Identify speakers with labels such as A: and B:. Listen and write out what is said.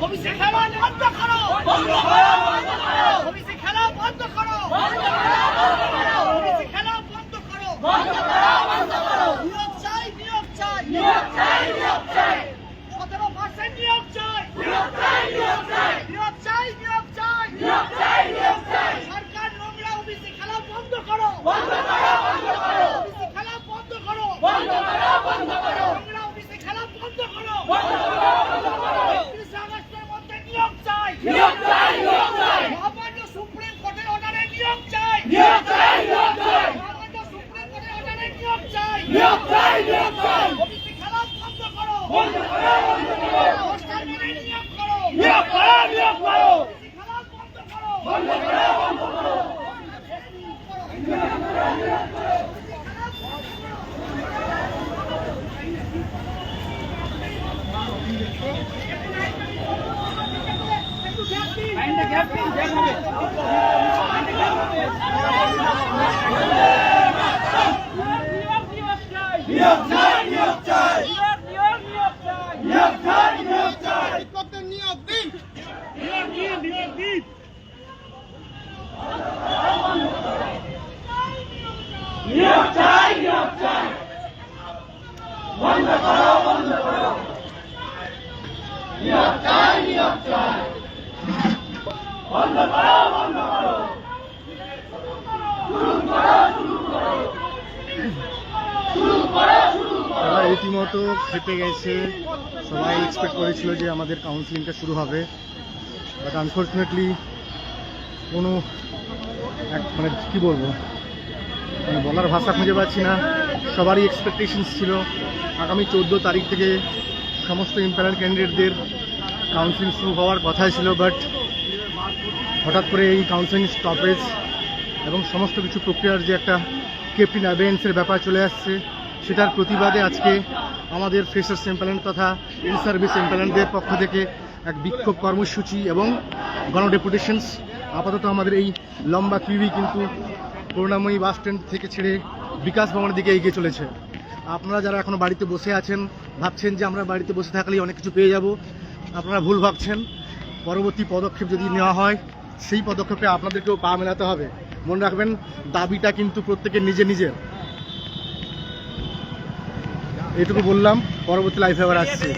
A: অফিসে খেলা বন্ধ করো, অফিসে খেলা বন্ধ করো, অফিসে খেলা বন্ধ করো, নিয়োগ চাই, নিয়োগ চাই, নিয়োগ চাই, নিয়োগ চাই, 17% নিয়োগ চাই, নিয়োগ চাই, নিয়োগ চাই, নিয়োগ চাই, নিয়োগ চাই, নিয়োগ চাই, নিয়োগ চাই, সরকার নোংরা অফিসে খেলা বন্ধ করো, বন্ধ করো, বন্ধ করো, অফিসে খেলা বন্ধ করো, বন্ধ করো, বন্ধ করো, নোংরা অফিসে খেলা বন্ধ করো, বন্ধ করো, বন্ধ করো, 31 আগস্টের মধ্যে নিয়োগ চাই, নিয়োগ চাই, নিয়োগ চাই, মহামান্য সুপ্রিম কোর্টের অর্ডারে নিয়োগ চাই, নিয়োগ চাই, নিয়োগ চাই, মহামান্য সুপ্রিম কোর্টের অর্ডারে নিয়োগ চাই, নিয়োগ চাই, নিয়োগ চাই, অফিসে খেলা বন্ধ করো, বন্ধ করো, বন্ধ করো, পোস্টার মেরে নিয়োগ করো, নিয়োগ করো, নিয়োগ করো, অফিসে খেলা বন্ধ করো, বন্ধ করো, বন্ধ করো,
B: তারা রীতিমতো খেপে গেছে। সবাই এক্সপেক্ট করেছিল যে আমাদের কাউন্সিলিংটা শুরু হবে, বাট আনফর্চুনেটলি কোনো মানে কী বলবো, মানে বলার ভাষা খুঁজে পাচ্ছি না। সবারই এক্সপেকটেশনস ছিল আগামী 14 তারিখ থেকে সমস্ত ইম্প্যানেল ক্যান্ডিডেটদের কাউন্সিলিং শুরু হওয়ার কথাই ছিল, বাট হঠাৎ করে এই কাউন্সিলিং স্টপেজ এবং সমস্ত কিছু প্রক্রিয়ার যে একটা কেপ্ট ইন অ্যাবেন্সের ব্যাপার চলে আসছে, সেটার প্রতিবাদে আজকে আমাদের ফ্রেশার্স এমপ্লয়মেন্ট তথা ইন সার্ভিস এমপ্লয়মেন্টদের পক্ষ থেকে এক বিক্ষোভ কর্মসূচি এবং গণডেপুটেশনস। আপাতত আমাদের এই লম্বা কিউই কিন্তু করুণাময়ী বাস স্ট্যান্ড থেকে ছেড়ে বিকাশ ভবনের দিকে এগিয়ে চলেছে। আপনারা যারা এখনও বাড়িতে বসে আছেন, ভাবছেন যে আমরা বাড়িতে বসে থাকলেই অনেক কিছু পেয়ে যাব, আপনারা ভুল ভাবছেন। পরবর্তী পদক্ষেপ যদি নেওয়া হয়, সেই পদক্ষেপে আপনাদেরকেও পা মেলাতে হবে। মনে রাখবেন, দাবিটা কিন্তু প্রত্যেকের নিজের নিজের। এটুকু বললাম, পরবর্তী লাইফে আবার আসছে।